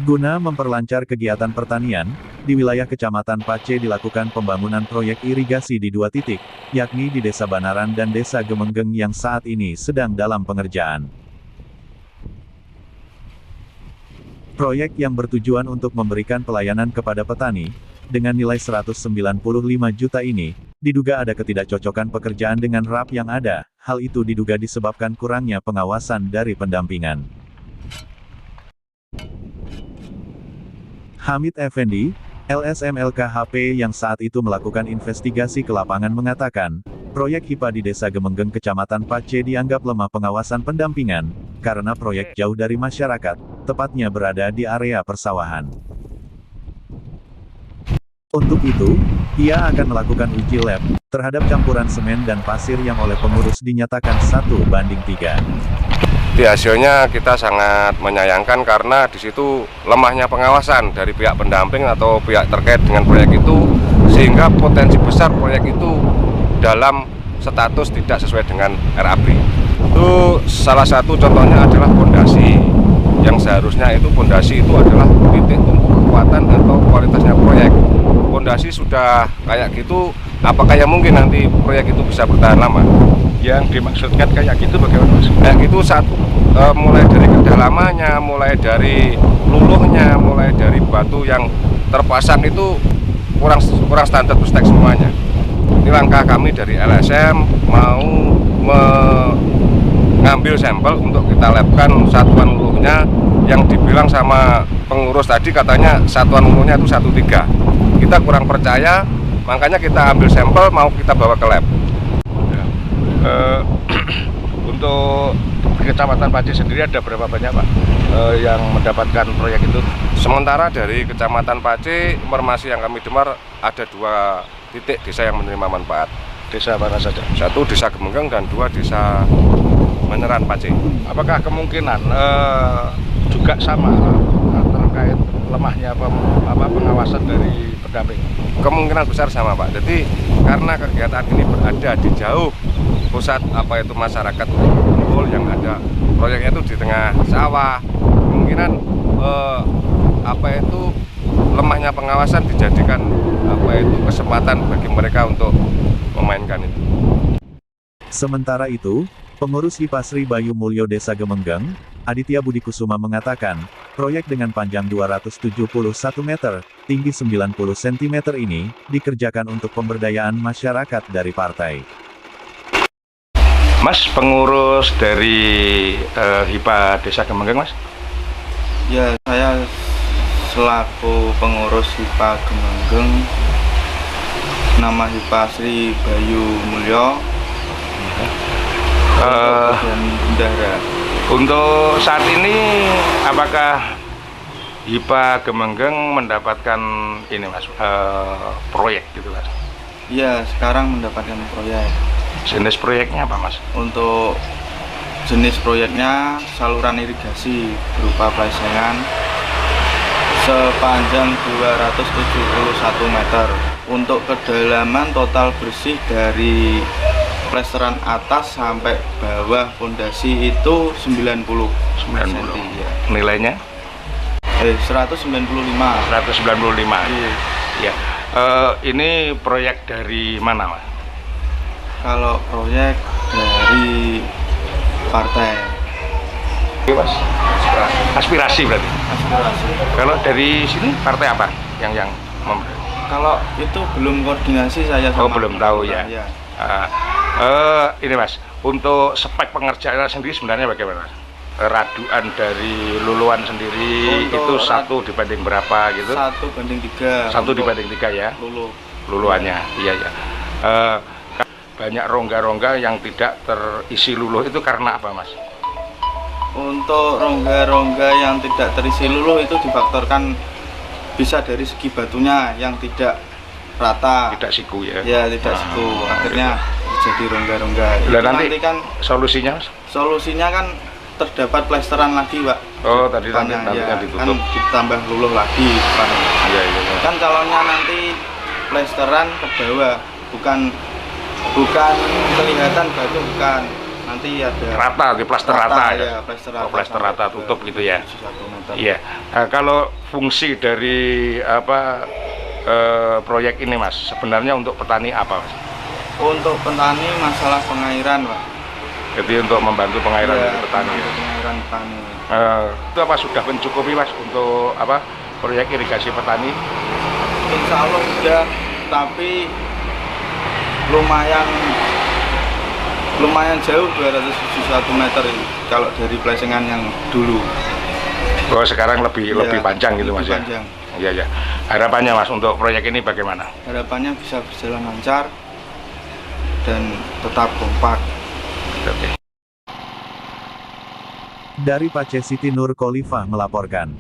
Guna memperlancar kegiatan pertanian, di wilayah Kecamatan Pace dilakukan pembangunan proyek irigasi di 2 titik, yakni di Desa Banaran dan Desa Gemenggeng yang saat ini sedang dalam pengerjaan. Proyek yang bertujuan untuk memberikan pelayanan kepada petani, dengan nilai 195 juta ini, diduga ada ketidakcocokan pekerjaan dengan RAP yang ada, hal itu diduga disebabkan kurangnya pengawasan dari pendampingan. Hamid Effendi, LSM LKHP yang saat itu melakukan investigasi ke lapangan mengatakan, proyek HIPA di Desa Gemenggeng Kecamatan Pace dianggap lemah pengawasan pendampingan, karena proyek jauh dari masyarakat, tepatnya berada di area persawahan. Untuk itu, ia akan melakukan uji lab terhadap campuran semen dan pasir yang oleh pengurus dinyatakan 1:3. Di hasilnya kita sangat menyayangkan karena di situ lemahnya pengawasan dari pihak pendamping atau pihak terkait dengan proyek itu, sehingga potensi besar proyek itu dalam status tidak sesuai dengan RAB. Itu salah satu contohnya adalah pondasi, yang seharusnya itu pondasi itu adalah titik tumpu kekuatan atau kualitasnya proyek. Pondasi sudah kayak gitu, apakah yang mungkin nanti proyek itu bisa bertahan lama? Yang dimaksudkan kayak gitu bagaimana Mas? Kayak gitu mulai dari kedalamannya, mulai dari luluhnya, mulai dari batu yang terpasang itu kurang standar bestek semuanya. Ini langkah kami dari LSM mau mengambil sampel untuk kita labkan satuan luluhnya, yang dibilang sama pengurus tadi katanya satuan luluhnya itu 1:3. Kita kurang percaya, makanya kita ambil sampel mau kita bawa ke lab. Untuk Kecamatan Pace sendiri ada berapa banyak Pak yang mendapatkan proyek itu? Sementara dari Kecamatan Pace, informasi yang kami dengar ada 2 titik desa yang menerima manfaat. Desa mana saja? 1 Desa Gemenggeng dan 2 Desa Meneran Pace. Apakah kemungkinan juga sama terkait lemahnya pengawasan dari pendamping? Kemungkinan besar sama Pak. Jadi karena kegiatan ini berada di jauh pusat masyarakat yang ada proyeknya itu di tengah sawah, kemungkinan lemahnya pengawasan dijadikan kesempatan bagi mereka untuk memainkan itu. Sementara itu, pengurus HIPA Sri Bayu Mulyo Desa Gemenggeng, Aditya Budi Kusuma mengatakan, proyek dengan panjang 271 meter, tinggi 90 cm ini, dikerjakan untuk pemberdayaan masyarakat dari partai. Mas, pengurus dari HIPA Desa Gemenggeng, Mas? Ya, saya selaku pengurus HIPA Gemenggeng, nama HIPA Sri Bayu Mulyo, dan bendahara. Untuk saat ini, apakah HIPA Gemenggeng mendapatkan ini Mas, proyek gitu Mas? Iya, sekarang mendapatkan proyek. Jenis proyeknya apa Mas? Untuk jenis proyeknya saluran irigasi berupa plesengan sepanjang 271 meter. Untuk kedalaman total bersih dari plesteran atas sampai bawah fondasi itu 90 cm. Ya. Nilainya? 195. 195. Iya. Ya. Ini proyek dari mana Mas? Kalau proyek dari partai. Mas? Aspirasi berarti? Aspirasi. Kalau dari sini partai apa yang memberi? Kalau itu belum koordinasi saya sama. Oh, belum tahu ya. Ya. Ini Mas, untuk spek pengerjaan sendiri sebenarnya bagaimana? Raduan dari luluan sendiri untuk itu 1 dibanding berapa gitu? 1:3. 1:3 ya? Luluannya, iya ya. Banyak rongga-rongga yang tidak terisi luluh itu karena apa Mas? Untuk rongga-rongga yang tidak terisi luluh itu difaktorkan bisa dari segi batunya yang tidak rata, tidak siku ya? Ya, tidak siku, akhirnya jadi rongga-rongga. Nanti kan solusinya? Solusinya kan terdapat plesteran lagi Pak. Oh, tadi ya, ditutup. Kan ditambah luluh lagi depannya. Iya. Kan calonnya nanti plesteran ke bawah, bukan kelihatan batu, bukan. nanti ada Rata, di plaster rata ya. ya, plaster rata, Oh, plaster sampai rata ke tutup gitu ya. 1 meter. Iya. Nah, kalau fungsi dari proyek ini Mas, sebenarnya untuk petani apa Mas? Untuk petani masalah pengairan, Pak. Jadi untuk membantu pengairan Iya, dari petani. untuk pengairan petani. Itu apa sudah mencukupi Mas untuk proyek irigasi petani? Insya Allah sudah, tapi lumayan jauh 271 meter ini, kalau dari plesengan yang dulu. Oh, sekarang lebih panjang gitu Mas lebih ya? panjang. Iya ya. Harapannya Mas untuk proyek ini bagaimana? Harapannya bisa berjalan lancar dan tetap kompak. Oke. Dari Pace Siti Nur Khalifah melaporkan.